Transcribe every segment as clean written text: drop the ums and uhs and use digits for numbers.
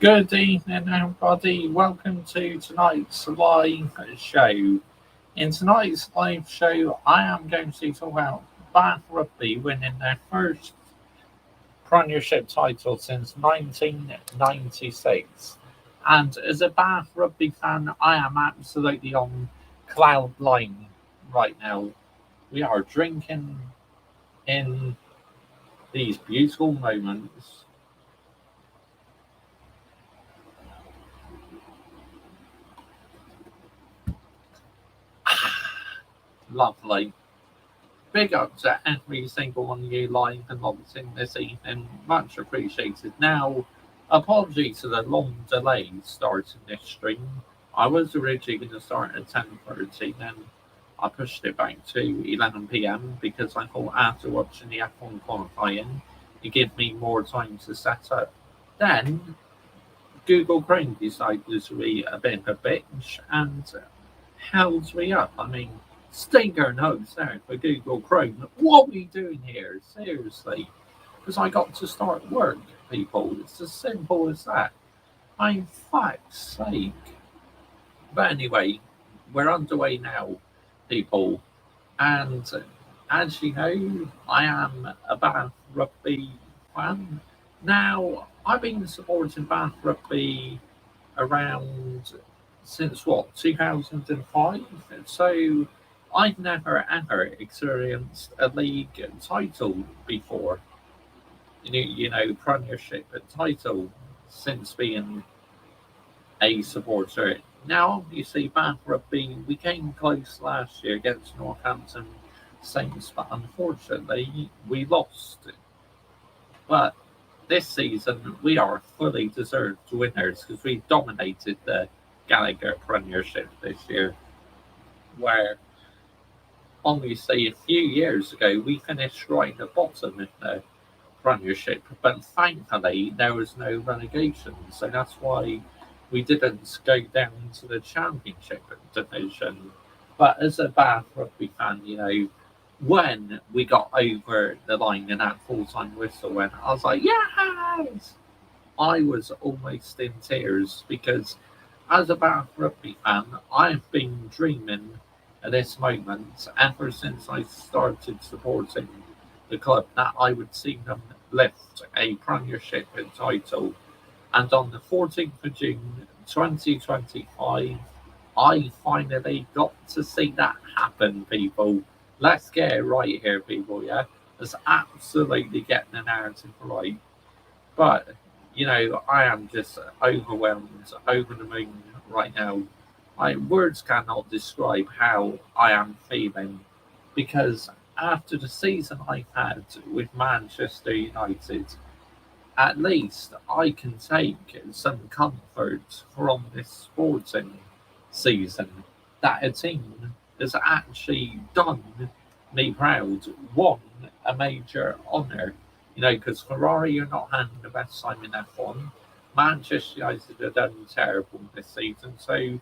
Good evening, everybody. Welcome to tonight's live show. In tonight's live show, I am going to talk about Bath Rugby winning their first Premiership title since 1996. And as a Bath Rugby fan, I am absolutely on cloud nine right now. We are drinking in these beautiful moments. Lovely. Big up to every single one of you live and logged in this evening. Much appreciated. Now, apologies for the long delay starting this stream. I was originally going to start at 10:30, then I pushed it back to 11 p.m. because I thought after watching the F1 qualifying, it gave me more time to set up. Then, Google Chrome decided to be a bit of a bitch and held me up. I mean, stinker notes there for Google Chrome. What are we doing here? Seriously. Because I got to start work, people. It's as simple as that. I'm fuck's sake. But anyway, we're underway now, people. And as you know, I am a Bath Rugby fan. Now, I've been supporting Bath Rugby around since what, 2005? So I've never ever experienced a league title before. Premiership title since being a supporter. Now, you see, Bath Rugby, we came close last year against Northampton Saints, but unfortunately, we lost. But this season, we are fully deserved winners because we dominated the Gallagher Premiership this year, where obviously a few years ago we finished right at the bottom in the Premiership, but thankfully there was no relegation, so that's why we didn't go down to the Championship division. But as a Bath Rugby fan, when we got over the line and that full-time whistle went, I was like, yes! I was almost in tears because as a Bath Rugby fan, I've been dreaming of this moment ever since I started supporting the club that I would see them lift a Premiership title. And on the 14th of June 2025, I finally got to see that happen, people. Let's get it right here, people, yeah? Let's absolutely get the narrative right. But, I am just overwhelmed, over the moon right now. My words cannot describe how I am feeling because after the season I've had with Manchester United, at least I can take some comfort from this sporting season that a team has actually done me proud, won a major honour. Because Ferrari are not having the best time in F1. Manchester United have done terrible this season. So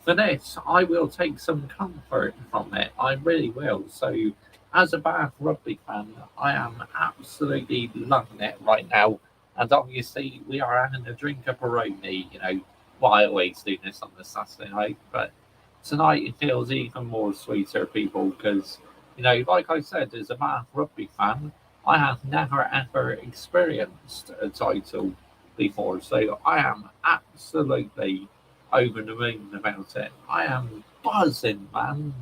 for this, I will take some comfort from it. I really will. So as a Bath Rugby fan, I am absolutely loving it right now. And obviously, we are having a drink of Peroni, well, I always do this on the Saturday night, but tonight it feels even more sweeter, people, because, like I said, as a Bath Rugby fan, I have never ever experienced a title before, so I am absolutely over the moon about it. I am buzzing, man.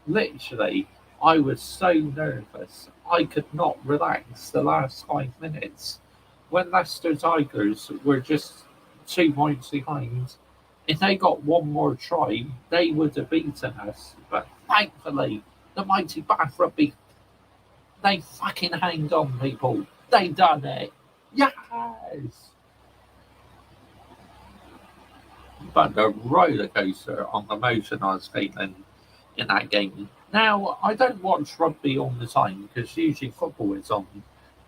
Literally, I was so nervous. I could not relax the last 5 minutes. When Leicester Tigers were just 2 points behind, if they got one more try, they would have beaten us. But thankfully, the mighty Bath Rugby, they fucking hanged on, people. They done it. Yes! But the roller coaster on emotion I was feeling in that game. Now, I don't watch rugby all the time because usually football is on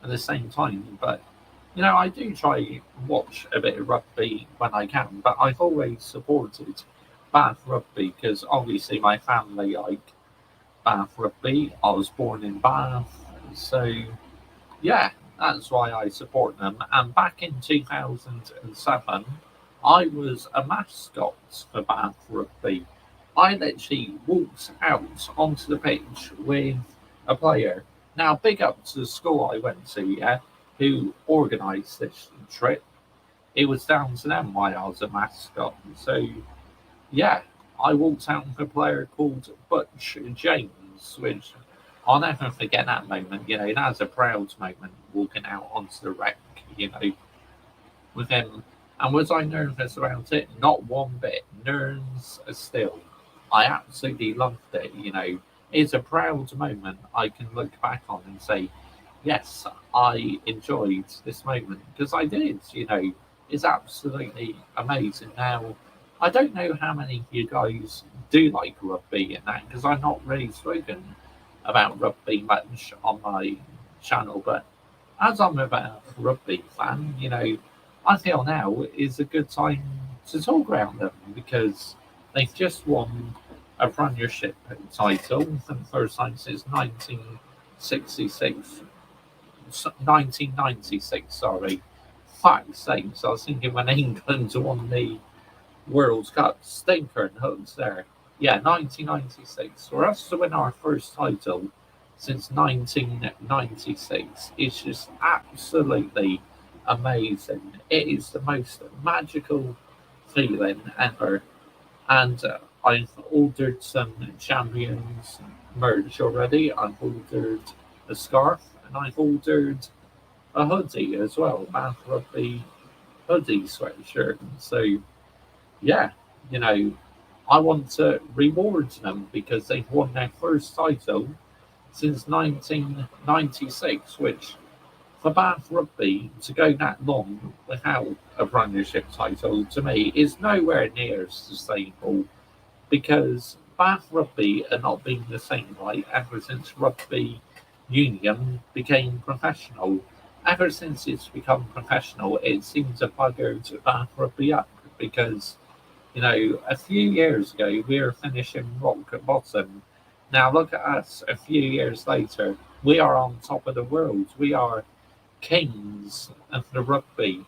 at the same time, but I do try and watch a bit of rugby when I can, but I've always supported Bath Rugby because obviously my family like Bath Rugby. I was born in Bath, so yeah, That's why I support them. And back in 2007, I was a mascot for Bath Rugby. I literally walked out onto the pitch with a player. Now, big up to the school I went to, yeah, who organised this trip. It was down to them why I was a mascot. So, yeah, I walked out with a player called Butch James, which I'll never forget that moment. You know, that was a proud moment walking out onto the wreck, you know, with him. And was I nervous about it? Not one bit. Nerves still. I absolutely loved it, you know. It's a proud moment I can look back on and say, yes, I enjoyed this moment because I did, you know. It's absolutely amazing. Now, I don't know how many of you guys do like rugby and that because I've not really spoken about rugby much on my channel, but as I'm a rugby fan, you know, I feel now is a good time to talk about them because they've just won a Premiership title for the first time since 1966. 1996, sorry. Fuck's sakes, I was thinking when England won the World Cup. Stinker and hooks there. Yeah, 1996. For us to win our first title since 1996 is just absolutely amazing. It is the most magical feeling ever. And I've ordered some champions merch already. I've ordered a scarf and I've ordered a hoodie as well, Bath Rugby hoodie sweatshirt. So yeah, you know, I want to reward them because they've won their first title since 1996, which for Bath Rugby to go that long without a Premiership title to me is nowhere near sustainable because Bath Rugby are not being the same right ever since Rugby Union became professional. Ever since it's become professional, it seems to buggered Bath Rugby up because you know, a few years ago, we were finishing rock at bottom. Now look at us a few years later. We are on top of the world. We are kings of the rugby.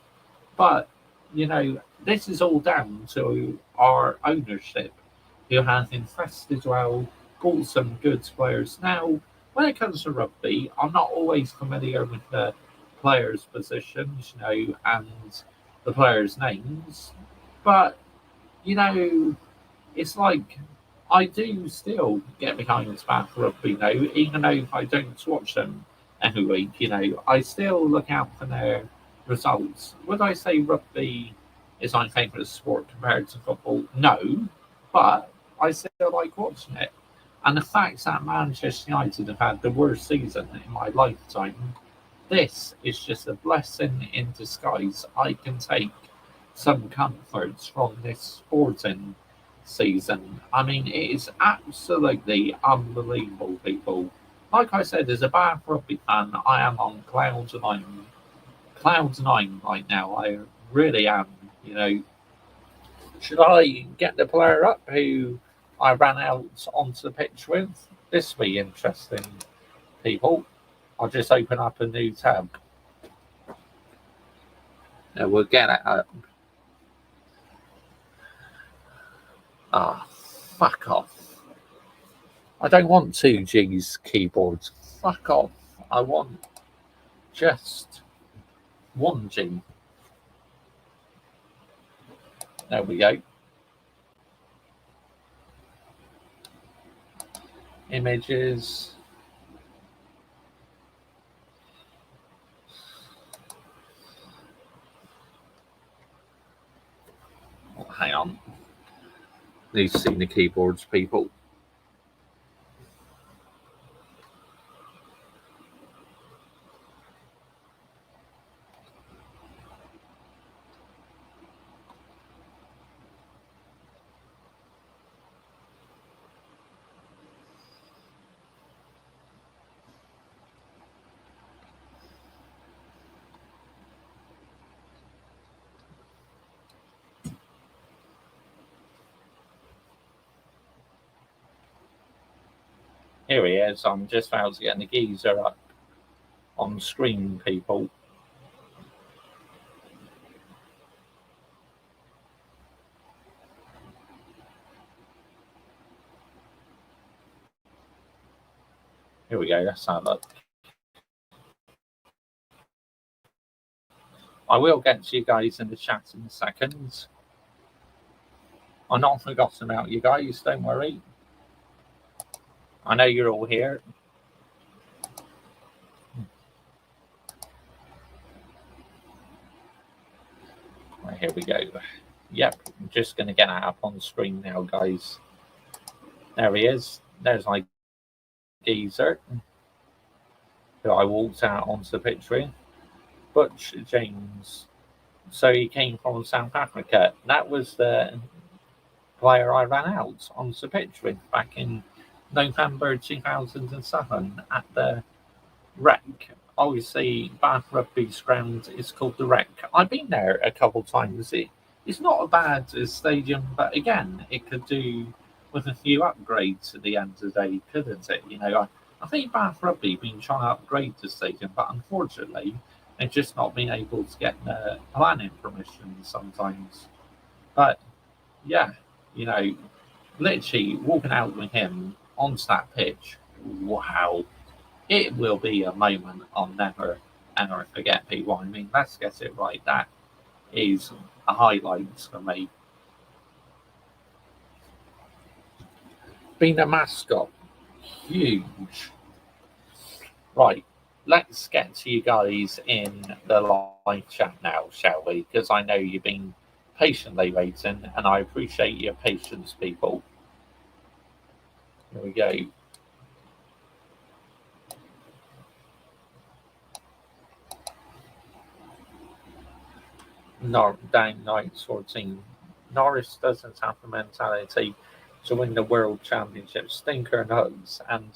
But, you know, this is all down to our ownership, who has invested well, bought some good players. Now, when it comes to rugby, I'm not always familiar with the players' positions, you know, and the players' names. But you know, it's like I do still get behind Bath Rugby now, even though I don't watch them every week. You know, I still look out for their results. Would I say rugby is my favourite sport compared to football? No, but I still like watching it. And the fact that Manchester United have had the worst season in my lifetime, this is just a blessing in disguise. I can take some comforts from this sporting season. I mean, it is absolutely unbelievable, people. Like I said, as a Bath Rugby fan, I am on clouds nine right now. I really am. You know, should I get the player up who I ran out onto the pitch with? This will be interesting, people. I'll just open up a new tab. And we'll get it up. Ah, fuck off. I don't want 2G's keyboards. Fuck off. I want just 1G. There we go. Images. Oh, hang on. Need to see the keyboards, people. Here he is. I'm just about to get the geezer up on screen, people. Here we go, let's have a look. I will get to you guys in the chat in a second. I'm not forgotten about you guys, don't worry. I know you're all here. Right, here we go. Yep, I'm just going to get that up on the screen now, guys. There he is. There's my geezer who I walked out onto the pitch with. Butch James. So he came from South Africa. That was the player I ran out onto the pitch with back in November 2007 at the Rec. Obviously, Bath Rugby's ground is called the Rec. I've been there a couple of times. It's not a bad stadium, but again, it could do with a few upgrades at the end of the day, couldn't it? You know, I think Bath Rugby have been trying to upgrade the stadium, but unfortunately, they've just not been able to get the planning permission sometimes. But yeah, you know, literally walking out with him onto that pitch, wow, it will be a moment I'll never ever forget, people. I mean, let's get it right. That is a highlight for me. Being a mascot, huge. Right, let's get to you guys in the live chat now, shall we? Because I know you've been patiently waiting, and I appreciate your patience, people. Here we go. Down Knights 14. Norris doesn't have the mentality to win the World Championship. Stinker and hugs, and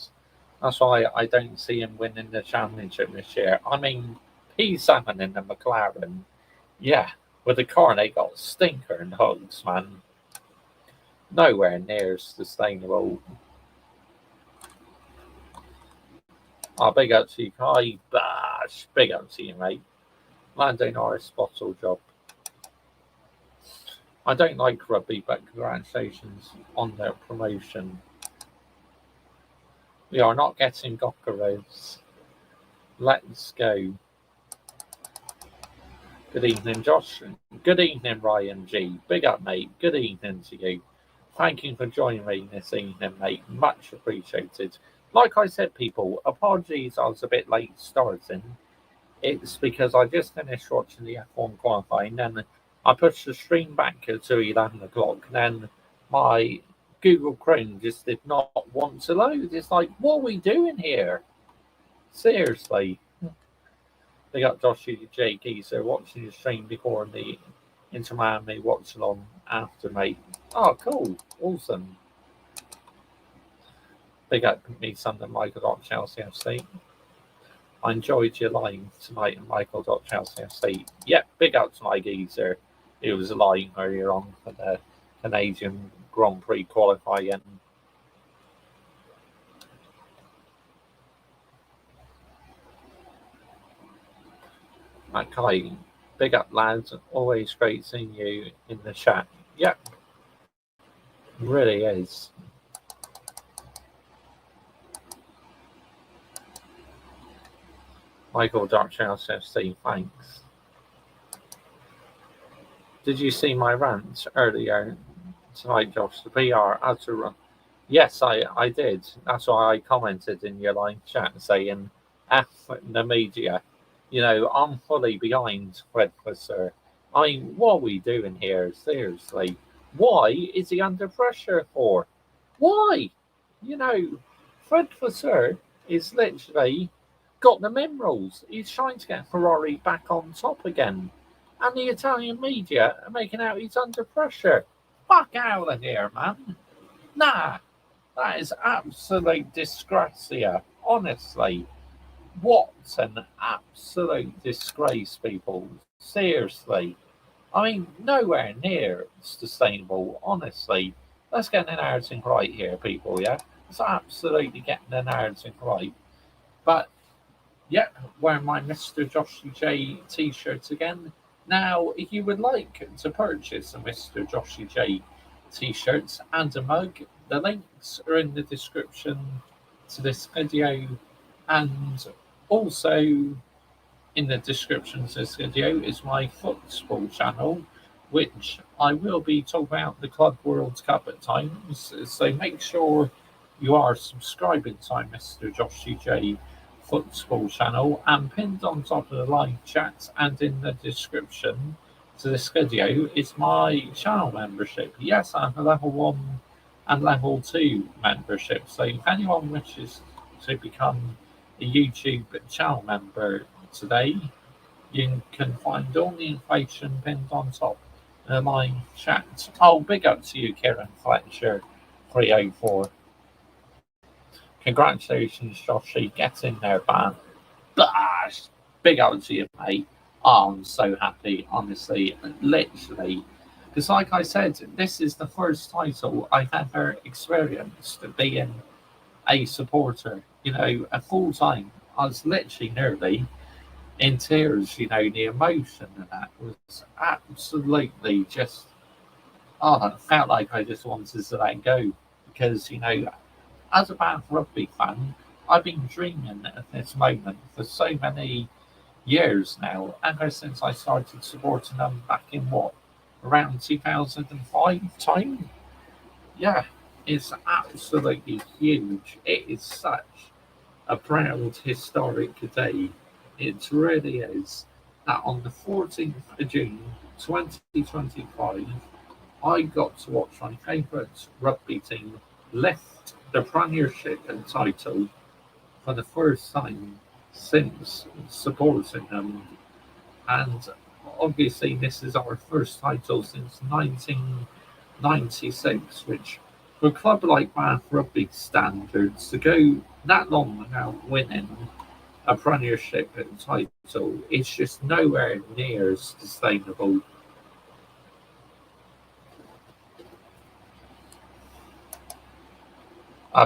that's why I don't see him winning the championship this year. I mean, P7 in the McLaren, yeah, with the car they got stinker and hugs, man. Nowhere near sustainable. Oh, big up to you, Kai Bash. Big up to you, mate. Lando Norris bottle job. I don't like rugby, but congratulations on their promotion. We are not getting Gokaros. Let's go. Good evening, Josh. Good evening, Ryan G. Big up, mate. Good evening to you. Thank you for joining me this evening, mate. Much appreciated. Like I said, people, apologies I was a bit late starting. It's because I just finished watching the F1 qualifying, and I pushed the stream back to 11 o'clock, and then my Google Chrome just did not want to load. It's like, what are we doing here? Seriously. They got Joshy J. Geezer watching the stream before the Inter Miami watch along after, mate. Oh, cool. Awesome. Big up me, Sunday, Michael Chelsea FC. I enjoyed your line tonight, Michael Chelsea FC. Yep, big up to my geezer. It was a line earlier on for the Canadian Grand Prix qualifying. Okay, big up, lads. Always great seeing you in the chat. Yep, really is. Michael Chelsea FC, thanks. Did you see my rant earlier tonight, Josh? The PR had to run. Yes, I did. That's why I commented in your live chat saying, F the media. You know, I'm fully behind Fred Fusser. I mean, what are we doing here? Seriously. Why is he under pressure for? Why? You know, Fred Fusser is literally got the minerals. He's trying to get Ferrari back on top again. And the Italian media are making out he's under pressure. Fuck out of here, man. Nah, that is absolute disgrace here. Honestly. What an absolute disgrace, people. Seriously. I mean, nowhere near sustainable, honestly. Let's get the narrative right here, people, yeah? Let's absolutely get the narrative right. But Yep, wearing my Mr. Joshy J t-shirts again. Now, if you would like to purchase a Mr. Joshy J t-shirts and a mug, the links are in the description to this video, and also in the description to this video is my football channel, which I will be talking about the Club World Cup at times. So make sure you are subscribing to my Mr. Joshy J football channel, and pinned on top of the live chat and in the description to this video is my channel membership. Yes, I have a level 1 and level 2 membership. So if anyone wishes to become a YouTube channel member today, you can find all the information pinned on top of my chat. Oh, big up to you, Kieran Fletcher 304. Congratulations, Joshy. Get in there, man. Bash! Big up to you, mate. Oh, I'm so happy, honestly. Literally. Because, like I said, this is the first title I've ever experienced being a supporter, a full time. I was literally nearly in tears, the emotion and that was absolutely just, it felt like I just wanted to let go. Because, as a Bath Rugby fan, I've been dreaming of this moment for so many years now, ever since I started supporting them back in around 2005 time? Yeah, it's absolutely huge. It is such a proud, historic day. It really is. That on the 14th of June 2025, I got to watch my favourite rugby team lift the Premiership title for the first time since supporting them. And obviously, this is our first title since 1996, which for a club like Bath Rugby standards, to go that long without winning a Premiership title, it's just nowhere near as sustainable.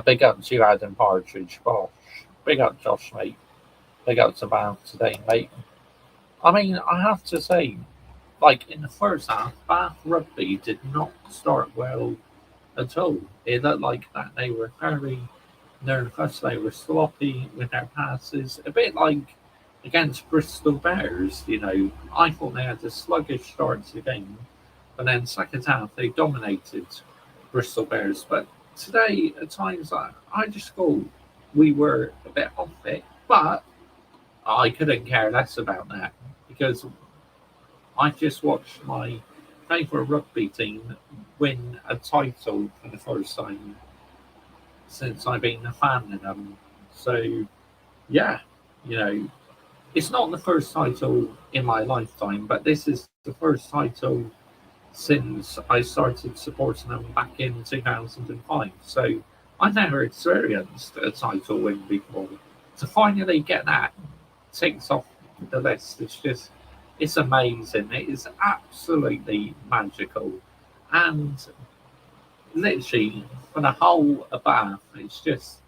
Big up to you, Adam Partridge. Bosh. Big up, Josh, mate. Big up to Bath today, mate. I mean, I have to say, like in the first half, Bath Rugby did not start well at all. It looked like that they were very nervous, they were sloppy with their passes, a bit like against Bristol Bears. I thought they had a sluggish start to the game, but then second half they dominated Bristol Bears. But today, at times, I just thought we were a bit off it, but I couldn't care less about that because I just watched my favourite rugby team win a title for the first time since I've been a fan of them. So, yeah, it's not the first title in my lifetime, but this is the first title since I started supporting them back in 2005. So, I never experienced a title win before. To finally get that ticked off the list, it's amazing. It is absolutely magical. And literally, for the whole of Bath, it's just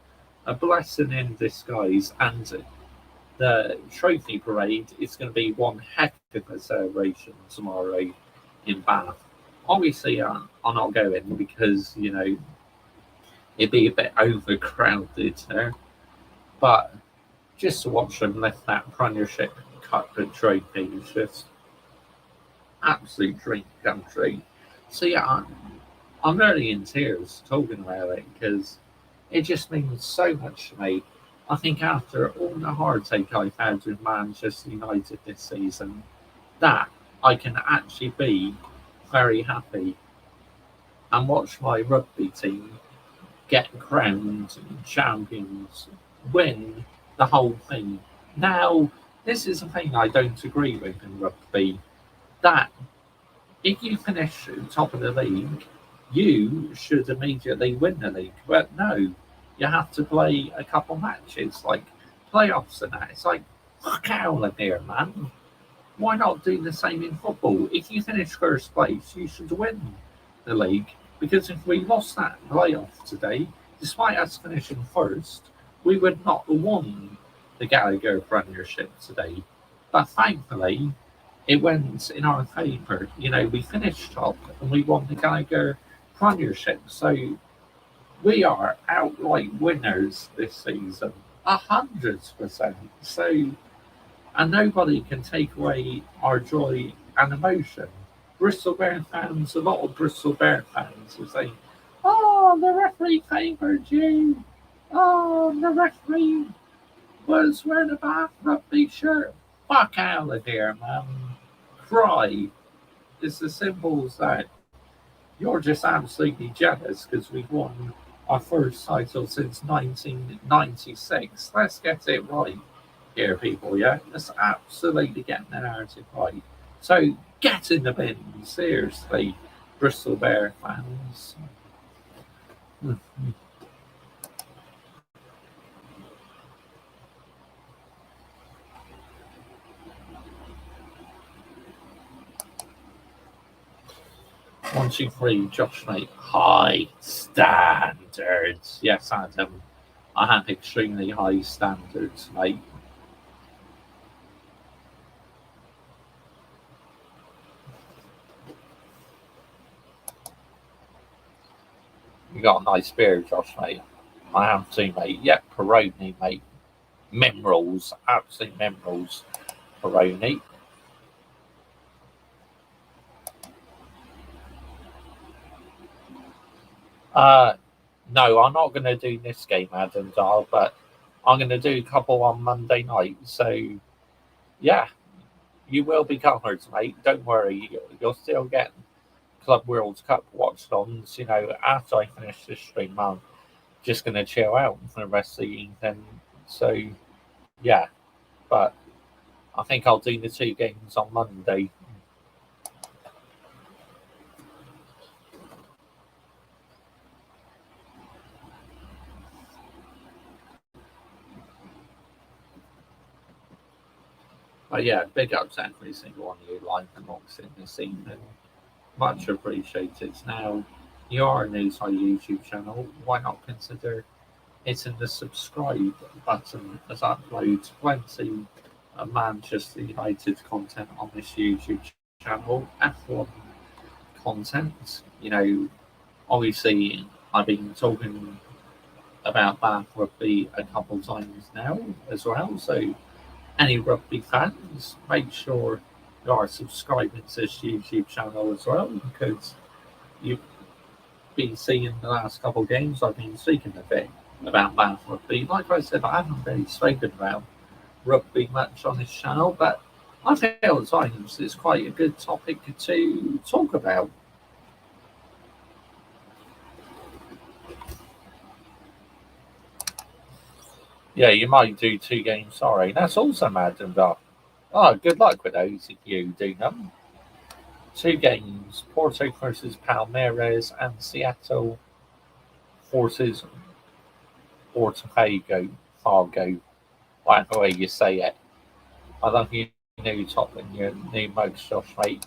a blessing in disguise. And the trophy parade is going to be one heck of a celebration tomorrow in Bath. Obviously, I'm not going because, it'd be a bit overcrowded there. But just to watch them lift that Premiership Cup trophy is just absolute dream come true. So yeah, I'm really in tears talking about it because it just means so much to me. I think after all the heartache I've had with Manchester United this season, that I can actually be very happy and watch my rugby team get crowned champions, win the whole thing. Now, this is a thing I don't agree with in rugby, that if you finish top of the league, you should immediately win the league. But no, you have to play a couple matches, like playoffs and that. It's like, fuck out of here, man. Why not do the same in football? If you finish first place, you should win the league. Because if we lost that playoff today, despite us finishing first, we would not have won the Gallagher Premiership today. But thankfully, it went in our favour. We finished top and we won the Gallagher Premiership. So we are outright winners this season, 100%. So, and nobody can take away our joy and emotion. Bristol Bear fans, a lot of Bristol Bear fans will say, "Oh, the referee favoured you. Oh, the referee was wearing a Bath Rugby shirt." Fuck out of here, man. Cry. It's as simple as that. You're just absolutely jealous because we've won our first title since 1996. Let's get it right here, people, yeah? Let's absolutely get the narrative right. So get in the bin, seriously, Bristol Bear fans. One, two, three, Josh, mate. High standards. Yes, Adam. I have extremely high standards, mate. You got a nice beard, Josh, mate. I have too, mate. Yep, Peroni, mate. Minerals, absolute minerals. Peroni. No, I'm not going to do this game, Adam Dahl, but I'm going to do a couple on Monday night. So, yeah, you will be covered, mate. Don't worry. You'll still get Club World Cup watch-alongs. After I finish this stream, I'm just going to chill out for the rest of the evening. So, yeah, but I think I'll do the 2 games on Monday. But yeah, big ups to every single one of you live and locks in this evening. Much appreciated. Now, you are new to our YouTube channel. Why not consider hitting the subscribe button as I upload plenty of Manchester United content on this YouTube channel. F1 content. Obviously, I've been talking about Bath Rugby a couple times now as well. So, any rugby fans, make sure you are subscribing to this YouTube channel as well, because you've been seeing the last couple of games I've been speaking a bit about Bath Rugby. Like I said, I haven't really spoken about rugby much on this channel, but I feel at times it's quite a good topic to talk about. Yeah, you might do 2 games, sorry. That's also mad and dark. Oh, good luck with those if you do them. 2 games, Porto versus Palmeiras and Seattle versus Fargo, whatever way you say it. I love you, new top and your new mugs, Josh, mate.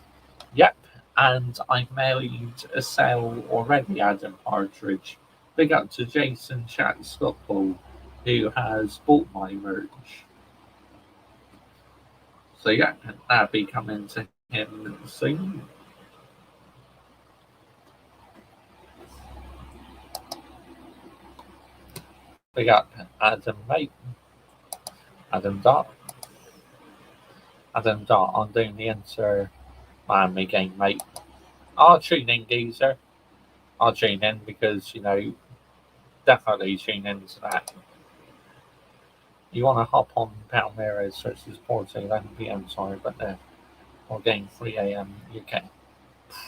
Yep, and I've mailed a sale already, Adam Partridge. Big up to Jason Chats Football, who has bought my merch. So yeah, that'll be coming to him soon. Big up Adam, mate. Adam Dart. I'm doing the Inter Miami game, mate. I'll tune in, geezer. I'll tune in because, definitely tune into that. You want to hop on Palmeiras versus Porto 11 p.m. Sorry, but or game 3 a.m. UK.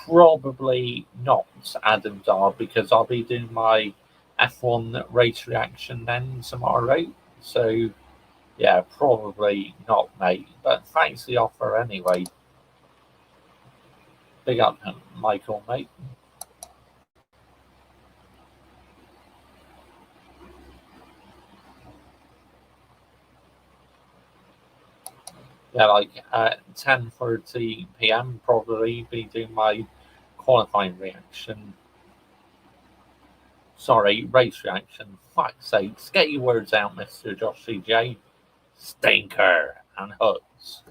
Probably not, Adam Dar, because I'll be doing my F1 race reaction then tomorrow. So, yeah, probably not, mate. But thanks for the offer anyway. Big up, Michael, mate. Yeah, like at 10:30 p.m. probably be doing my qualifying reaction. Sorry, race reaction. Fuck's sakes. Get your words out, Mr. Josh CJ. Stinker and Hoods.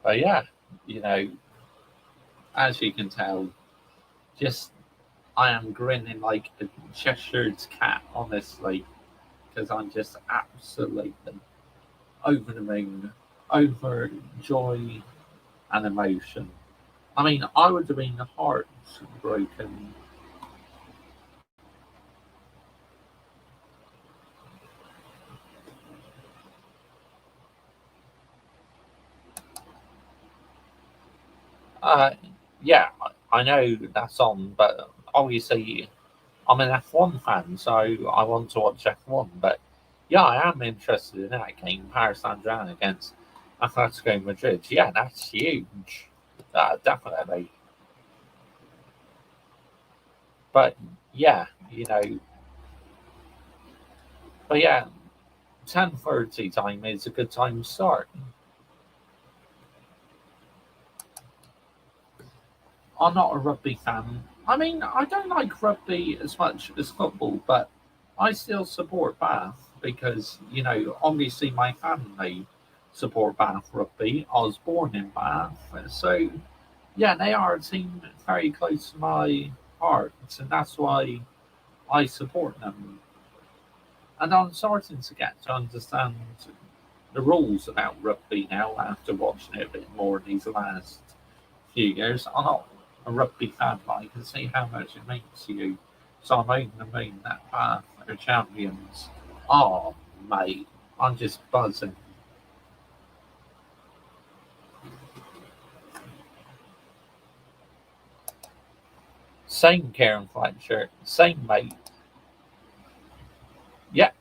But yeah, you know, as you can tell, just I am grinning like a Cheshire's cat, honestly, because I'm just absolutely over the moon, over joy and emotion. I mean, I would have been heartbroken. Uh, yeah, I know that's on, but obviously I'm an F1 fan, so I want to watch F1. But yeah, I am interested in that game, Paris Saint-Germain against Atletico Madrid. Yeah, that's huge. Definitely. But yeah, you know, but yeah, 10:30 time is a good time to start. I'm not a rugby fan. I mean, I don't like rugby as much as football, but I still support Bath because, you know, obviously my family support Bath Rugby. I was born in Bath. So, yeah, they are a team very close to my heart, and that's why I support them. And I'm starting to get to understand the rules about rugby now after watching it a bit more these last few years. I'm not a rugby fan, but I can see how much it means to you. So I'm over the moon that Bath are champions. Oh, mate, I'm just buzzing. Same Karen Fletcher, same mate. Yep,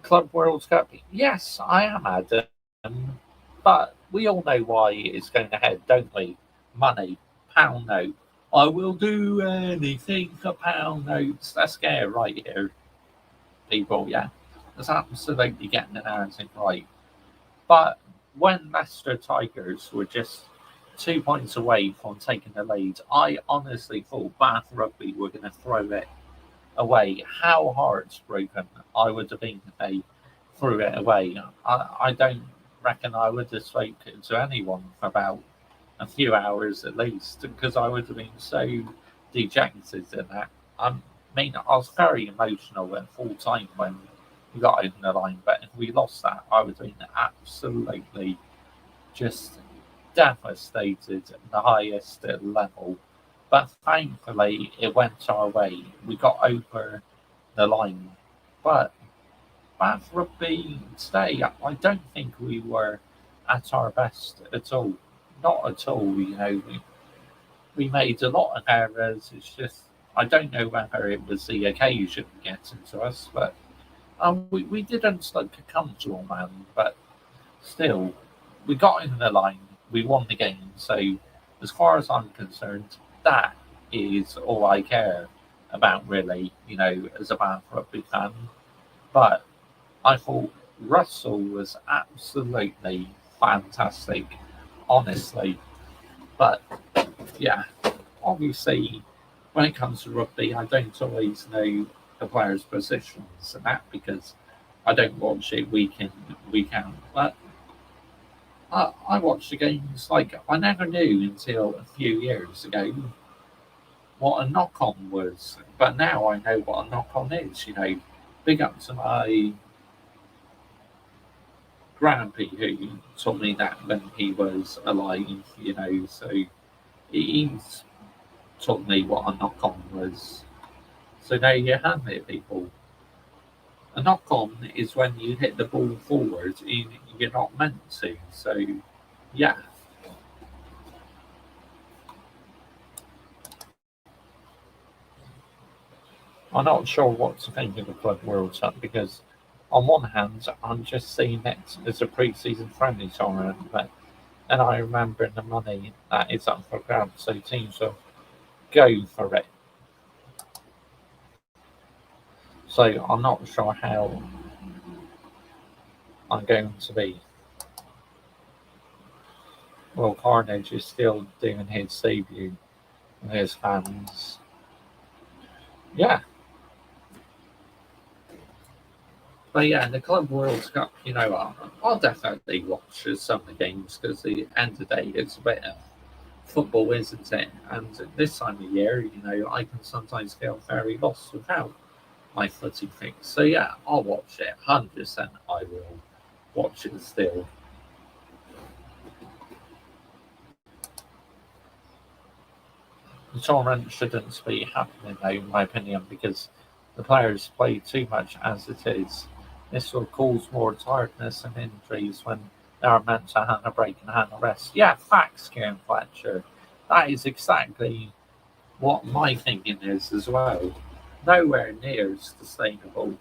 Club World Cup. Yes, I am Adam. But we all know why it's going ahead, don't we? Money, pound note. I will do anything for pound notes. Let's get it right here, people. Yeah, that's absolutely getting the narrative right. But when Leicester Tigers were just 2 points away from taking the lead, I honestly thought Bath Rugby were going to throw it away. How heartbroken I would have been if they threw it away. I don't reckon I would have spoken to anyone for about a few hours at least because I would have been so dejected in that. I mean, I was very emotional at full time when we got over the line, but if we lost that, I would have been absolutely just devastated at the highest level. But thankfully, it went our way. We got over the line. But Bath Rugby today, I don't think we were at our best at all. Not at all. You know, we made a lot of errors. It's just, I don't know whether it was the occasion getting to us, but we didn't look a comfortable man. But still, we got in the line, we won the game. So, as far as I'm concerned, that is all I care about, really, you know, as a Bath Rugby fan. But I thought Russell was absolutely fantastic, honestly. But yeah, obviously, when it comes to rugby, I don't always know the players' positions and that because I don't watch it week in, week out. But I watch the games like I never knew until a few years ago what a knock on was. But now I know what a knock on is, you know. Big up to my grandpa who told me that when he was alive, you know, so he's taught me what a knock on was. So there you have it, people. A knock on is when you hit the ball forward and you're not meant to. So, yeah, I'm not sure what to think of the Club World Cup because, on one hand, I'm just seeing it as a pre-season friendly tournament, but then I remember the money that is up for grabs, so teams will go for it. So I'm not sure how I'm going to be. Well, Carnage is still doing his debut. his fans. Yeah. But yeah, the Club World Cup, you know what? I'll definitely watch some of the games because at the end of the day, it's a bit of football, isn't it? And this time of year, you know, I can sometimes feel very lost without my footy fix. So yeah, I'll watch it. 100% I will watch it still. The tournament shouldn't be happening, though, in my opinion, because the players play too much as it is. This will cause more tiredness and injuries when they are meant to have a break and have a rest. Yeah, facts, Kieran Fletcher. That is exactly what my thinking is as well. Nowhere near sustainable.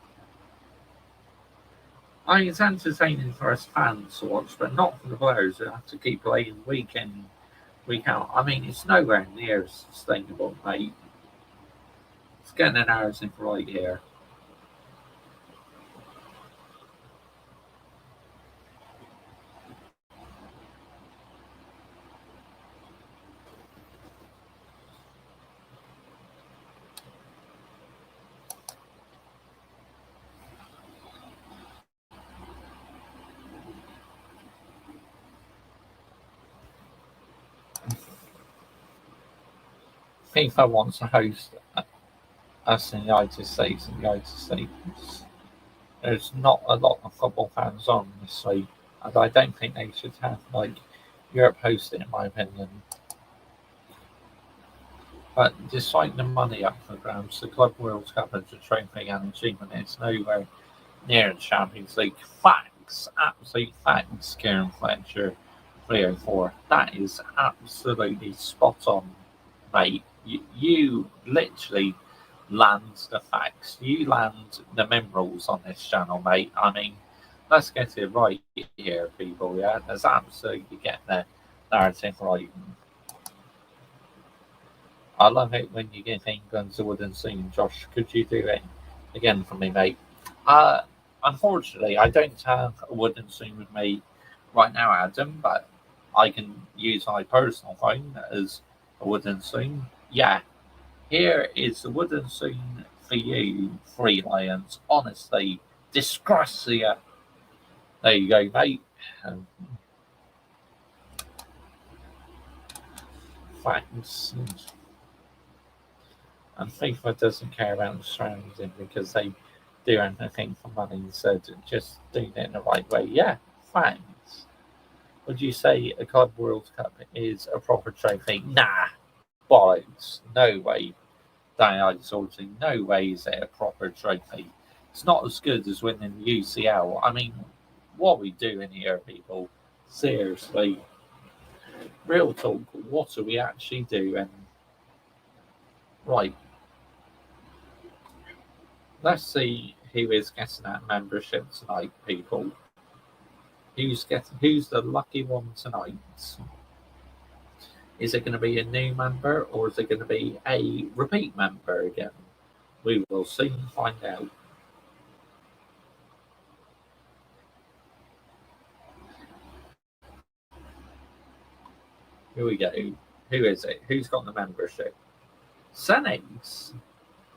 I mean, it's entertaining for us fans to watch, but not for the players who have to keep playing week in, week out. I mean, it's nowhere near sustainable, mate. It's getting an narrative right here. FIFA wants to host us in the United States. In the United States, there's not a lot of football fans on this week, and I don't think they should have like Europe host it, in my opinion. But despite the money up for grabs, the Club World Cup as a trophy and achievement is nowhere near the Champions League. Facts, absolute facts, Kieran Fletcher, 304. That is absolutely spot on, mate. You literally land the facts. You land the minerals on this channel, mate. I mean, let's get it right here, people. Yeah, let's absolutely get the narrative right. I love it when you give England a wooden spoon, Josh. Could you do it again for me, mate? Uh, Unfortunately, I don't have a wooden spoon with me right now, Adam, but I can use my personal phone as a wooden spoon. Yeah, here is the wooden spoon for you, Free Lions. Honestly, disgracia. There you go, mate. Um, Thanks. And FIFA doesn't care about surrounding because they do anything for money instead of just doing it in the right way. Yeah, thanks. Would you say a Club World Cup is a proper trophy? Nah, bollocks. No way. Diehard sorting. No way is it a proper trophy. It's not as good as winning the UCL. I mean, what are we doing here, people? Seriously. Real talk, what are we actually doing? Right, let's see who is getting that membership tonight, people. Who's the lucky one tonight? Is it going to be a new member or is it going to be a repeat member again? We will soon find out. Here we go. Who is it? Who's got the membership? Senix.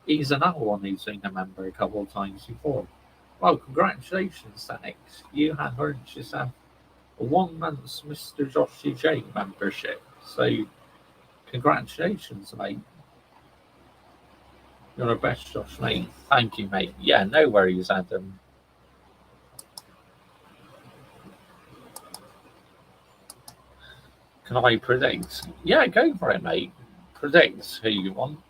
He's another one who's been a member a couple of times before. Well, congratulations, Senix. You have earned yourself a 1 month's Mr. Joshy J membership. So, congratulations, mate. You're the best, Josh, mate. Thank you, mate. Yeah, no worries, Adam. Can I predict? Yeah, go for it, mate. Predict who you want.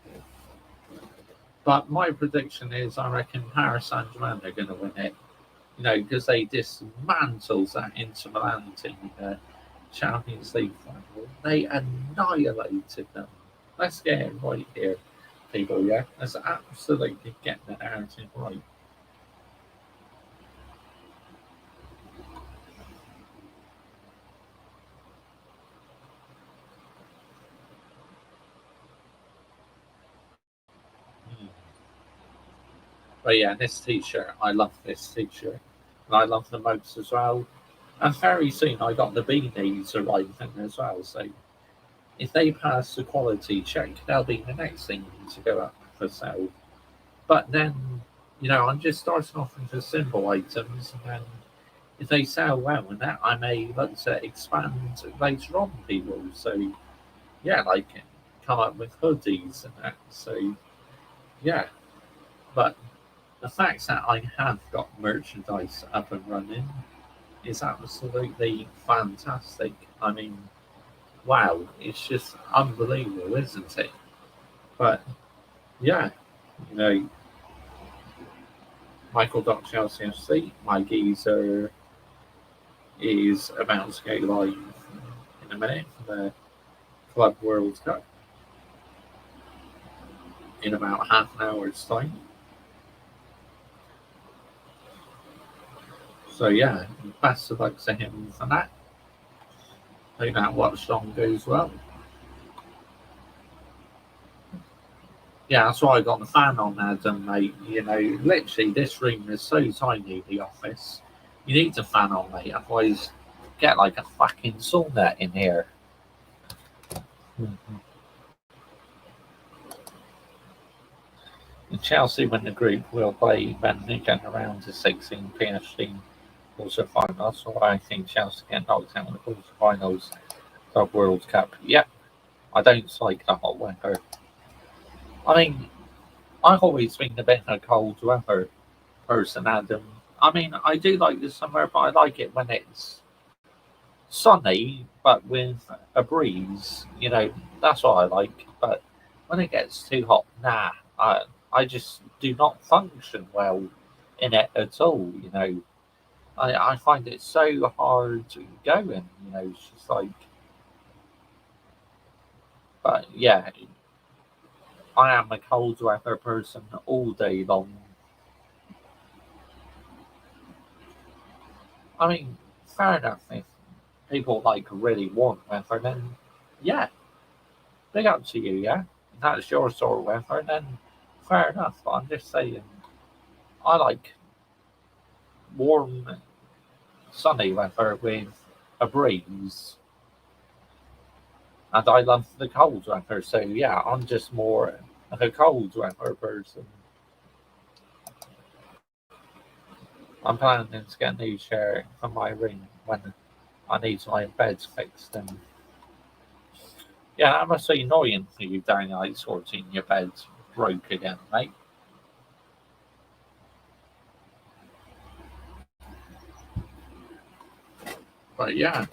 But my prediction is I reckon Paris Saint Germain are going to win it. You know, because they dismantled that Inter Milan team in the Champions League final. They annihilated them. Let's get it right here, people, yeah? Let's absolutely get the narrative right. Mm. But yeah, this t-shirt, I love this t-shirt. And I love the mugs as well. And very soon I got the beanies arriving as well. So if they pass the quality check, they'll be the next thing to go up for sale. But then, I'm just starting off with the simple items, and then if they sell well and that, I may look to expand later on people. So, yeah, like come up with hoodies and that. So, yeah. But the fact that I have got merchandise up and running is absolutely fantastic. I mean, wow, it's just unbelievable, isn't it? But yeah, you know, Michael.Chelsea FC, my geezer is about to go live in a minute for the Club World Cup in about half an hour's time. So yeah, best of luck to him for that. Hope that watch song goes well. Yeah, that's why I got the fan on, Adam, mate. Literally, this room is so tiny, the office. You need a fan on, mate. Otherwise, get like a fucking sauna in here. And Chelsea win the group will play Benfica in around the 16 PSG quarterfinals. So I think Chelsea get knocked out in the quarterfinals of World Cup. Yep, I don't like the hot weather. I mean, I've always been a bit of a cold weather person, Adam. I mean, I do like the summer, but I like it when it's sunny, but with a breeze. That's what I like. But when it gets too hot, nah, I just do not function well in it at all. I find it so hard to go in. It's just like, but yeah, I am a cold weather person all day long. I mean, fair enough. If people like really warm weather, then yeah, big up to you, yeah? If that's your sort of weather, then fair enough. But I'm just saying, I like warm, sunny weather with a breeze. And I love the cold weather, so yeah, I'm just more of a cold weather person. I'm planning to get a new chair for my room when I need my bed fixed. And yeah, that must be annoying for you down like sorting your bed broke again, mate. But yeah,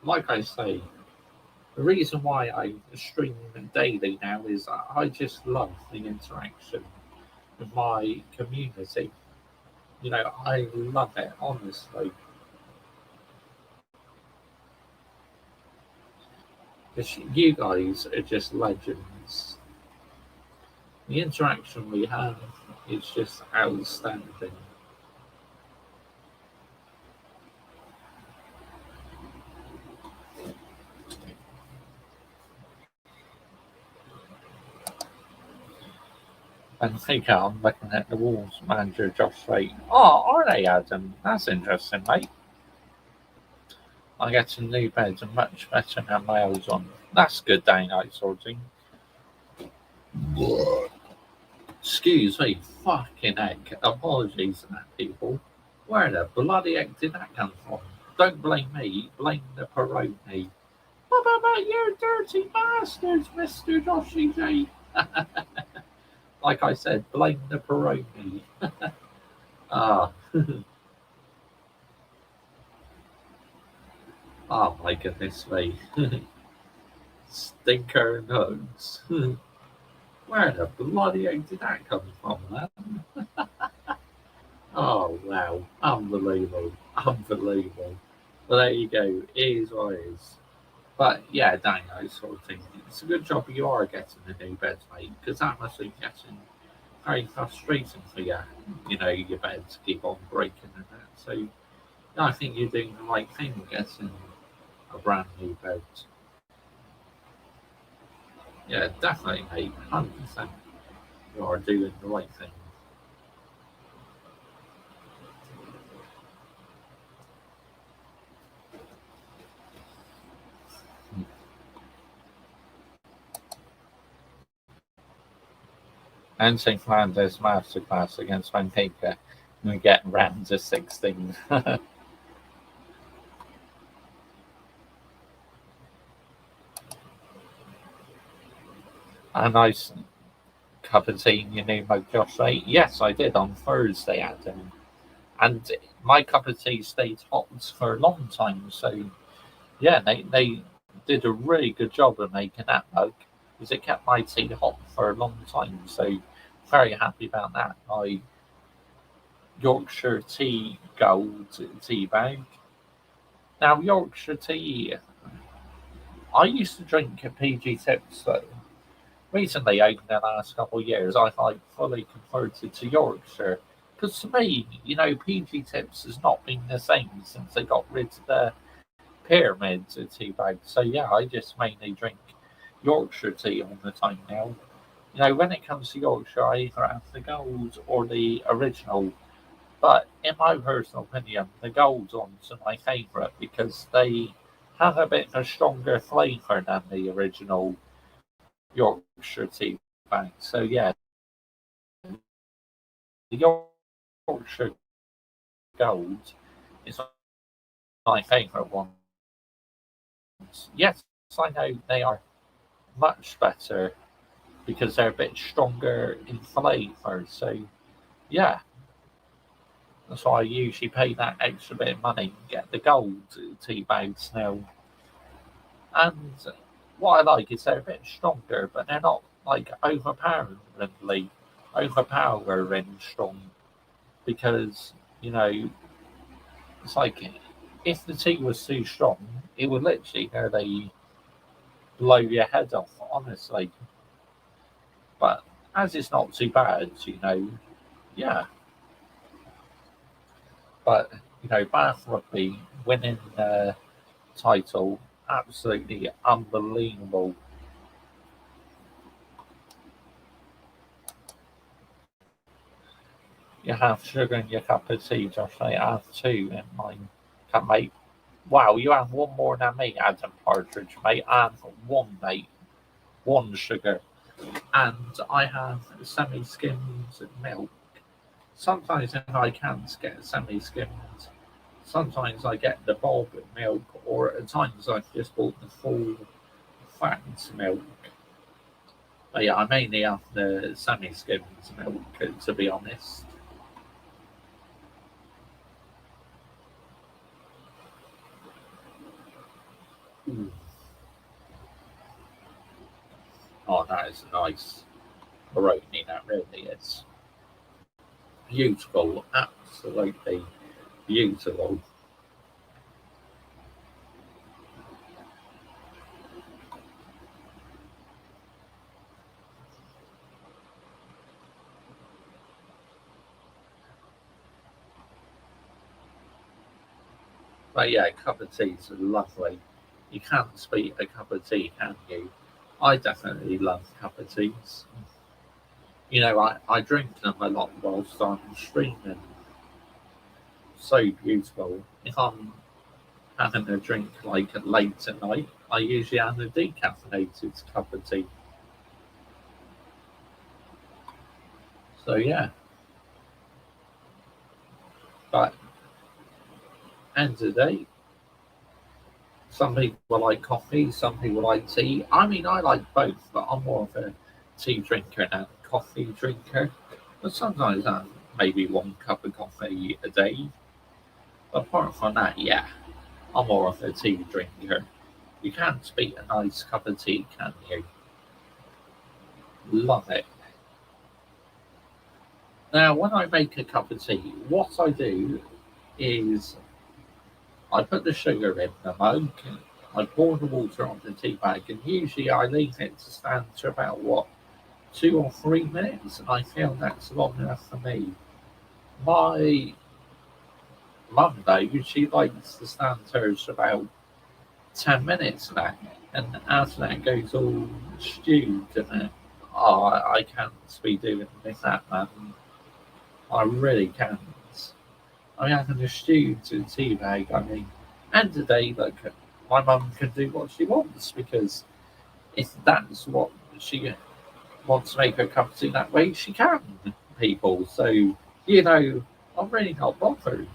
like I say, the reason why I stream daily now is I just love the interaction with my community. I love it, honestly. You guys are just legends. The interaction we have is just outstanding. And think I'm looking at the Wolves manager Josh Slate. Oh, are they, Adam? That's interesting, mate. I get some new beds and much better than my old one. That's good day night sorting. Excuse me, fucking heck. Apologies to that, people. Where the bloody heck did that come from? Don't blame me, blame the Peroni. What about you dirty bastards, Mr. Joshy J? Like I said, blame the Peroni. Ah, oh my goodness me. Stinker and hugs. Where the bloody heck did that come from, man? Oh, wow. Unbelievable. Unbelievable. Well, there you go. It is what it is. But yeah, Dino sort of thing. It's a good job you are getting the new beds, mate, because that must be getting very frustrating for you. Your beds keep on breaking and that. So yeah, I think you're doing the right thing getting a brand new bed. Yeah, definitely, mate. 100%. You are doing the right thing. Entering Flanders masterclass against Benfica and get round to 16. A nice cup of tea in your new mug, Josh, right? Yes, I did on Thursday, Adam. And my cup of tea stayed hot for a long time. So, yeah, they did a really good job of making that mug because it kept my tea hot for a long time. So, very happy about that. My Yorkshire Tea Gold tea bag. Now, Yorkshire tea, I used to drink at PG Tips, though. Recently, over the last couple of years, I've fully converted to Yorkshire. Because to me, PG Tips has not been the same since they got rid of the pyramids tea bags. So yeah, I just mainly drink Yorkshire tea all the time now. When it comes to Yorkshire, I either have the gold or the original. But in my personal opinion, the gold ones are my favourite because they have a bit of a stronger flavour than the original Yorkshire tea bag. So yeah, the Yorkshire Gold is my favourite one. Yes, I know they are much better because they're a bit stronger in flavour. So yeah, that's why I usually pay that extra bit of money and get the gold tea bags now. And what I like is they're a bit stronger, but they're not like overpoweringly overpowering strong because it's like if the tea was too strong, it would literally nearly blow your head off, honestly. But as it's not too bad, yeah. But Bath Rugby winning the title, absolutely unbelievable. You have sugar in your cup of tea, Josh. I have two in mine. Cup, mate. Wow, you have one more than me, Adam Partridge, mate. I have one, mate. One sugar. And I have semi-skimmed milk. Sometimes if I can't get semi-skimmed, sometimes I get the bulk milk, or at times I've just bought the full fat milk. But yeah, I mainly have the semi-skimmed milk, to be honest. Ooh. Oh, that is nice Baroni, that really is. Beautiful, absolutely beautiful. But yeah, a cup of tea is lovely. You can't beat a cup of tea, can you? I definitely love cup of teas. I drink them a lot whilst I'm streaming. So beautiful. If I'm having a drink like late at night, I usually have a decaffeinated cup of tea. So yeah, but end of the day, some people like coffee, some people like tea. I mean, I like both, but I'm more of a tea drinker than a coffee drinker. But sometimes I have maybe one cup of coffee a day. But apart from that, yeah, I'm more of a tea drinker. You can't beat a nice cup of tea, can you? Love it. Now, when I make a cup of tea, what I do is I put the sugar in the mug, I pour the water on the tea bag, and usually I leave it to stand for about 2 or 3 minutes, and I feel that's long enough for me. My mum, though, she likes to stand hers for about 10 minutes now, and after that goes all stewed, and oh, I can't be doing with that, man. I really can't. I mean, having a stewed tea bag, I mean, end of the day, look, my mum can do what she wants because if that's what she wants to make her cup of tea that way, she can, people. So, you know, I'm really not bothered.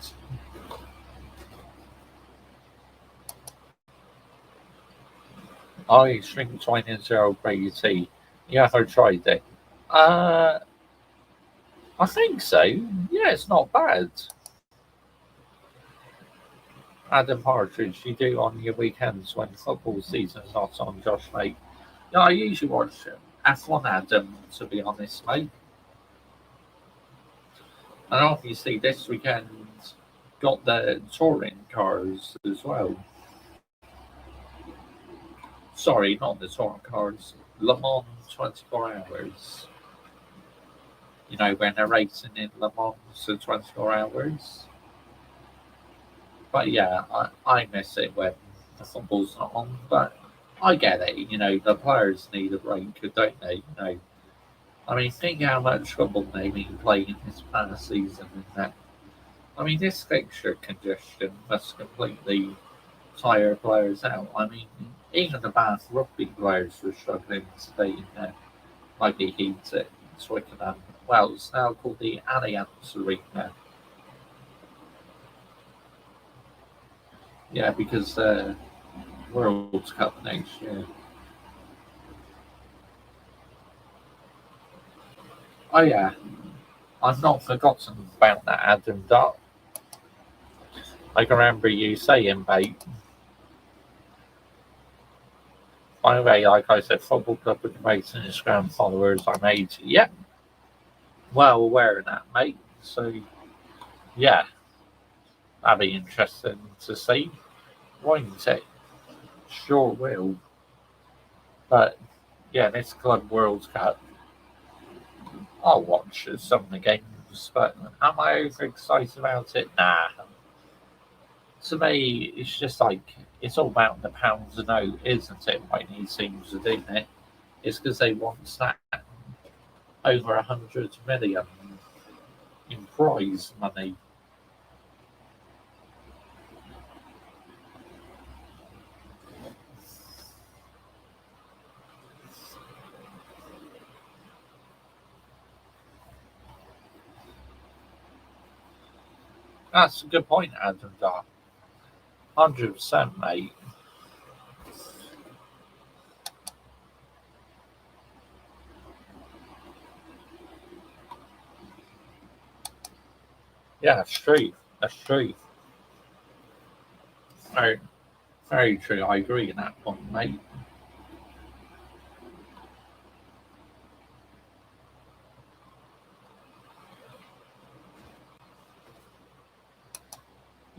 I drink twine and zero grey tea. You ever tried it? Uh, I think so. Yeah, it's not bad. Adam Partridge, you do on your weekends when football season's not on, Josh, mate. Yeah, I usually watch F1 Adam, to be honest, mate. And obviously this weekend got the touring cars as well. Sorry, not the touring cars. Le Mans 24 hours. You know, when they're racing in Le Mans for 24 hours. But yeah, I miss it when the football's not on. But I get it. You know, the players need a break, don't they? You know, I mean, think how much football they've been playing this past season and that. I mean, this fixture congestion must completely tire players out. I mean, even the Bath rugby players were struggling today in the Mighty Heat at Twickenham. Well, it's now called the Allianz Arena. Yeah, because World Cup next year. Oh yeah, I've not forgotten about that, Adam Dot. I can remember you saying, mate. By the way, like I said, football club with the most Instagram followers I made. Yeah, well aware of that, mate. So yeah, that'd be interesting to see, won't it? Sure will. But yeah, this Club World Cup, I'll watch some of the games, but am I overexcited about it? Nah. To me, it's just like it's all about the pounds a note, isn't it? Why he seems to do it. It's because they want that over 100 million in prize money. That's a good point, Adam. 100%, mate. Yeah, that's true. That's true. Very, very true. I agree in that point, mate.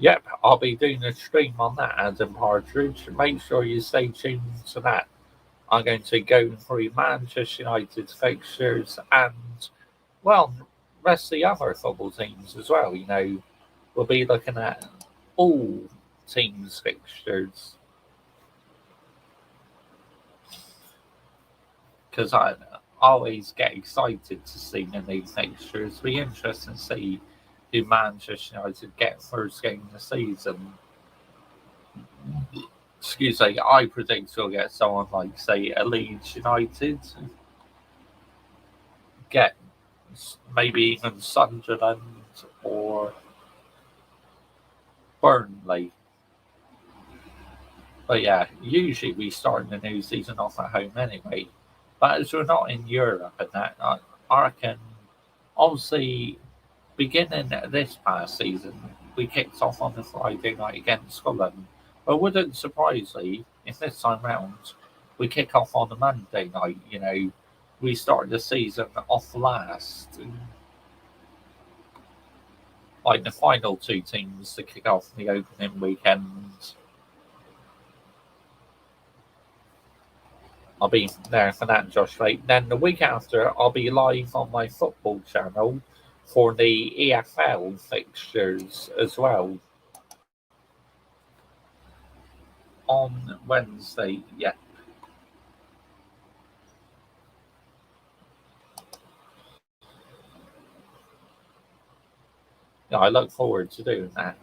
Yep, I'll be doing a stream on that, Adam Partridge. Make sure you stay tuned to that. I'm going to go through Manchester United's fixtures and, well, rest of the other football teams as well. You know, we'll be looking at all teams' fixtures because I always get excited to see the new fixtures. It'll be interesting to see who Manchester United get first game of the season. Excuse me, I predict we'll get someone like, say, a Leeds United, get maybe even Sunderland or Burnley. But yeah, usually we start the new season off at home anyway. But as we're not in Europe and that, I reckon, obviously, beginning this past season, we kicked off on the Friday night against Scotland. But it wouldn't surprise me if this time round we kick off on the Monday night. You know, we started the season off last. Like the final two teams to kick off the opening weekend. I'll be there for that, Josh. Right. Then the week after, I'll be live on my football channel for the EFL fixtures as well on Wednesday. Yeah, yeah, I look forward to doing that.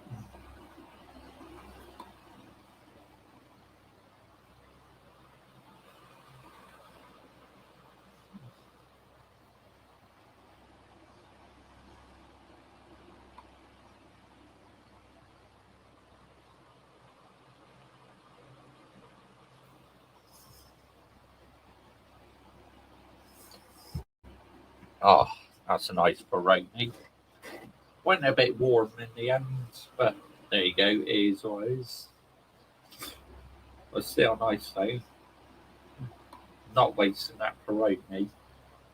Oh, that's a nice parade. Went a bit warm in the end, but there you go. It is what it is. But still nice though. Not wasting that parade, mate.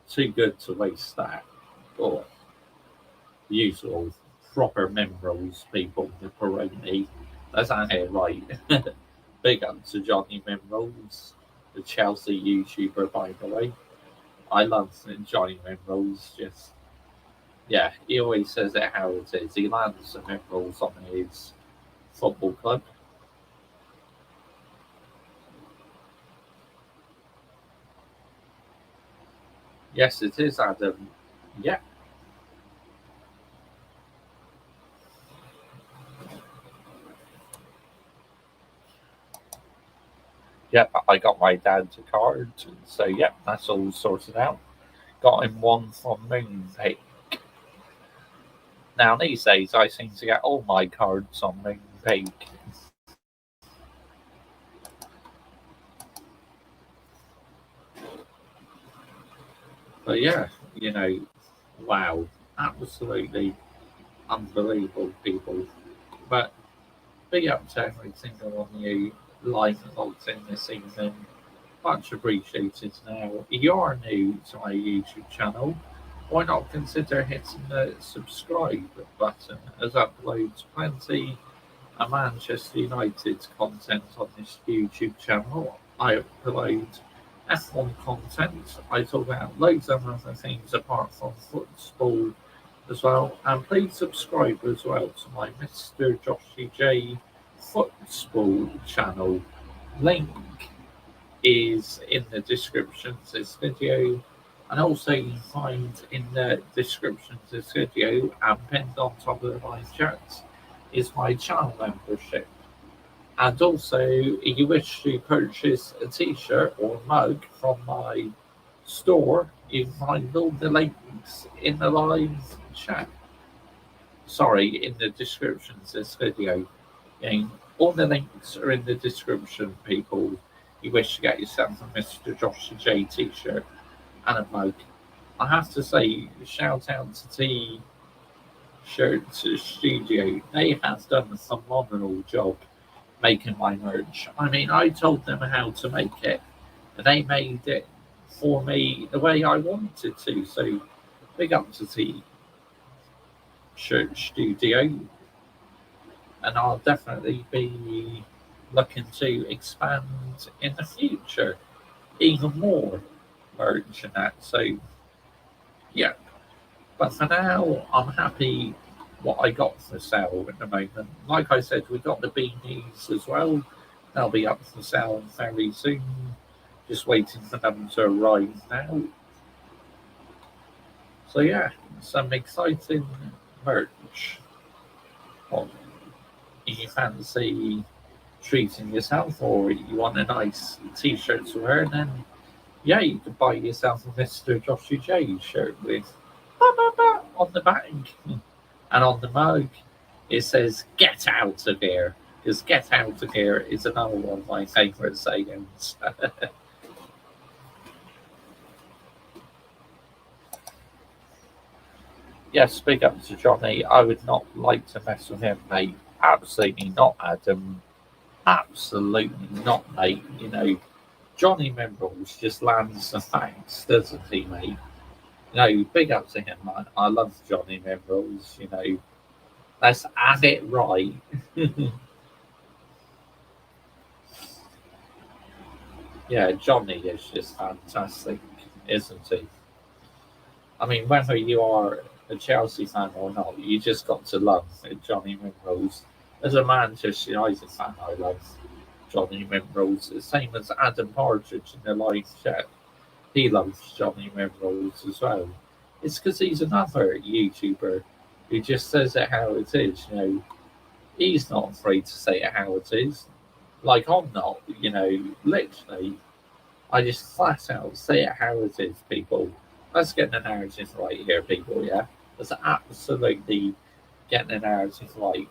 Too good to waste that. But usual proper Memrose people in the parade. That's not it right. Big up to Johnny Memrose, the Chelsea YouTuber, by the way. I love Johnny Memrose. Just yeah, he always says it how it is. He lands the Memrose on his football club. Yes, it is, Adam. Yeah, yep. I got my dad's a card, so yep, that's all sorted out. Got him one from Moonpig. Now these days, I seem to get all my cards on Moonpig. But yeah, wow, absolutely unbelievable people. But big up to every single one of you live logged in this evening. Much appreciated. Now, if you're new to my YouTube channel, why not consider hitting the subscribe button as uploads plenty of Manchester United content on this YouTube channel. I upload F1 content. I talk about loads of other things apart from football as well. And please subscribe as well to my Mr. Joshy J football channel. Link is in the description of this video. And also you can find in the description of this video and pinned on top of the live chat is my channel membership. And also, if you wish to purchase a t-shirt or mug from my store, you can find all the links in the live chat. Sorry, in the description of this video. And all the links are in the description, people. You wish to get yourself a Mr. Joshua J t-shirt and a mug. I have to say, shout out to T-Shirt Studio. They have done a phenomenal job making my merch. I mean, I told them how to make it, and they made it for me the way I wanted to. So, big up to T-Shirt Studio, and I'll definitely be looking to expand in the future, even more merch and that. So, yeah. But for now, I'm happy what I got for sale at the moment. Like I said, we got the beanies as well. They'll be up for sale very soon. Just waiting for them to arrive now. So yeah, some exciting merch. Well, if you fancy treating yourself or you want a nice t-shirt to wear, then yeah, you could buy yourself a Mr. Joshua J shirt with on the back. And on the mug, it says "Get out of here." Because "Get out of here" is another one of my favourite sayings. Yes, big up to Johnny. I would not like to mess with him, mate. Absolutely not, Adam. Absolutely not, mate. Johnny Membrels just lands the facts, doesn't he, mate? Big up to him, man. I love Johnny Membrels. Let's add it right. Yeah, Johnny is just fantastic, isn't he? I mean, whether you are a Chelsea fan or not, you just got to love Johnny Memrose. As a Manchester United fan, I love Johnny Memrose. The same as Adam Partridge in the live chat. He loves Johnny Memrose as well. It's because he's another YouTuber who just says it how it is. He's not afraid to say it how it is. Like I'm not, literally. I just flat out say it how it is, people. Let's get the narrative right here, people, yeah? Let's absolutely get the narrative right.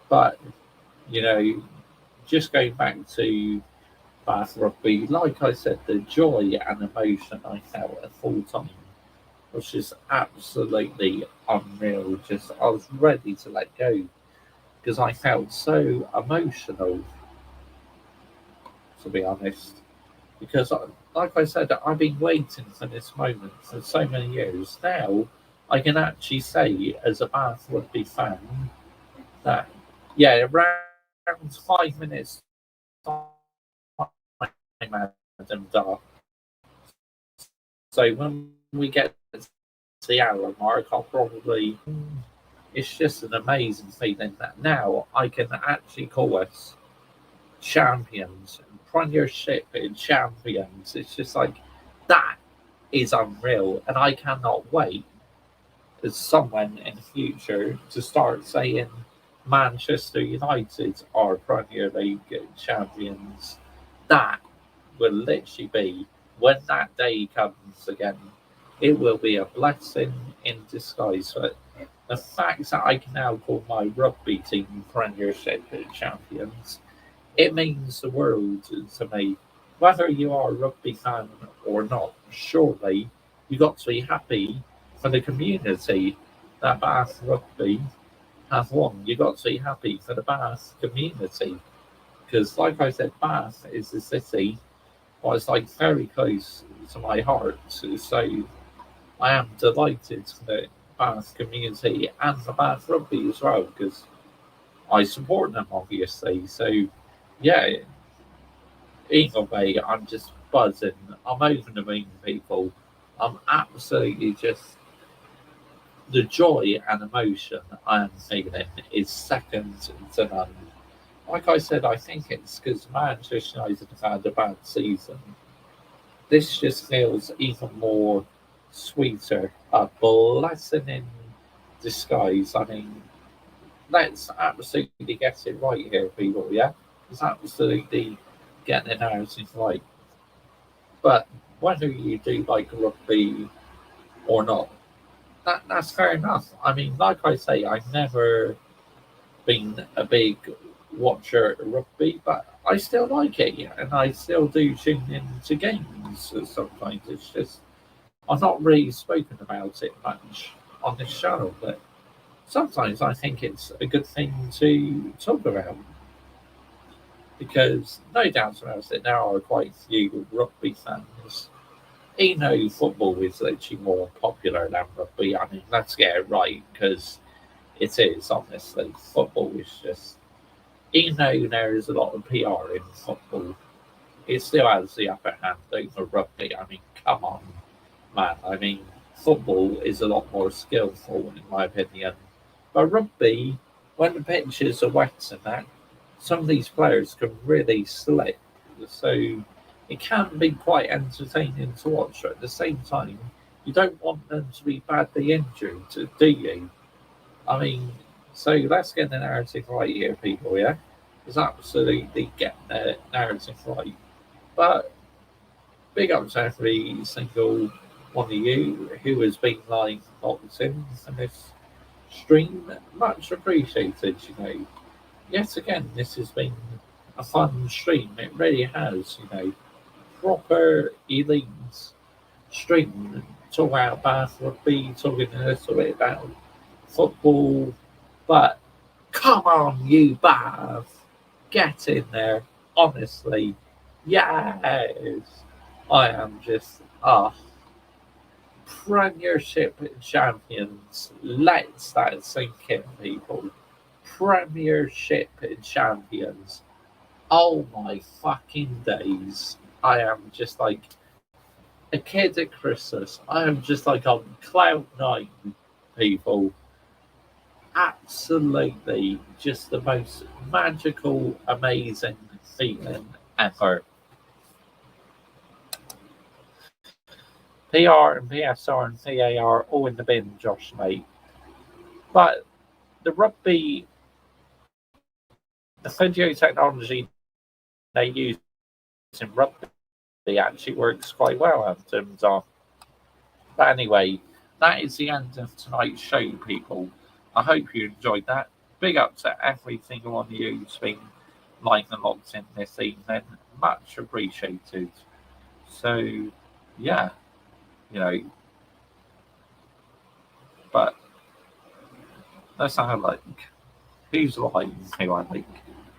But, you know, just going back to Bath Rugby, like I said, the joy and emotion I felt at full time which is absolutely unreal. Just I was ready to let go because I felt so emotional, to be honest. Because, like I said, I've been waiting for this moment for so many years. Now I can actually say, as a Bath Rugby fan, that yeah, around 5 minutes time, Adam Dar. So when we get to the hour mark, I'll probably. It's just an amazing feeling that now I can actually call us champions, Premiership champions. It's just like that is unreal, and I cannot wait as someone in the future to start saying Manchester United are Premier League champions. That will literally be when that day comes again. It will be a blessing in disguise. But the fact that I can now call my rugby team Premiership champions, it means the world to me. Whether you are a rugby fan or not, surely you got to be happy for the community that Bath Rugby have won. You got to be happy for the Bath community because, like I said, Bath is a city was like very close to my heart. So I am delighted for the Bath community and the Bath Rugby as well because I support them obviously. So yeah, either way, I'm just buzzing. I'm over the moon, people. I'm absolutely just the joy and emotion I am feeling is second to none. Like I said, I think it's because Manchester United have had a bad season. This just feels even more sweeter, a blessing in disguise. I mean, let's absolutely get it right here, people, yeah? Let's absolutely get the narrative right. But whether you do like rugby or not, that's fair enough. I mean, like I say, I've never been a big watcher of rugby, but I still like it, yeah, and I still do tune in to games sometimes. It's just I've not really spoken about it much on this channel, but sometimes I think it's a good thing to talk about because no doubt about it, there are quite a few rugby fans. You know, football is literally more popular than rugby. I mean, let's get it right because it is, honestly. Football is just, even though there is a lot of PR in football, it still has the upper hand over rugby. I mean, come on, man. I mean, football is a lot more skillful, in my opinion. But rugby, when the pitches are wet and that, some of these players can really slip. So it can be quite entertaining to watch. At the same time, you don't want them to be badly injured, do you? I mean, so let's get the narrative right here, people, yeah? Let's absolutely get the narrative right. But big up to every single one of you who has been live locked in for this stream. Much appreciated, you know. Yet again, this has been a fun stream. It really has, you know. Proper elite stream. Talk about Bath Rugby, talking a little bit about football, but come on, you Bath, get in there. Honestly, yes, I am just Premiership champions. Let's that sink in, people. Premiership champions. Oh my fucking days! I am just like a kid at Christmas. I am just like on cloud nine, people. Absolutely just the most magical, amazing feeling ever. PR and PSR and VAR all in the bin, Josh, mate. But the rugby, the video technology they use in rugby actually works quite well in terms of. But anyway, that is the end of tonight's show, people. I hope you enjoyed that. Big up to every single one of you who's been live and locked in this evening. Much appreciated. So, yeah, you know, But let's have a look. Who's live? Who I like?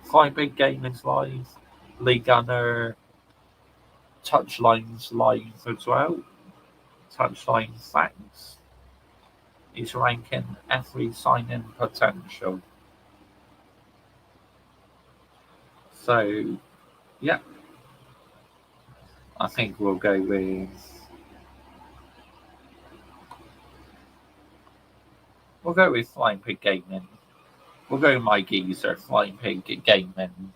Quite big game is live. Lee Gunner. Touchline's live as well. Touchline facts. He's ranking every sign-in potential. So, yeah. I think we'll go with Flying Pig Gaming. We'll go with my geezer, Flying Pig Gaming.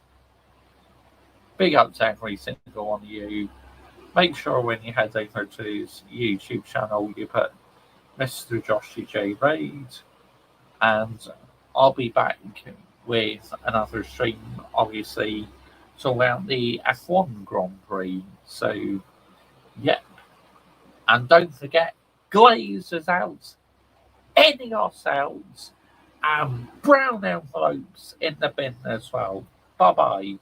Big up to every single one of you. Make sure when you head over to his YouTube channel, you put Mr. Joshy J Raid, and I'll be back with another stream, obviously, to around the F1 Grand Prix. So, yeah. And don't forget, Glazers out, Ineos out, and brown envelopes in the bin as well. Bye-bye.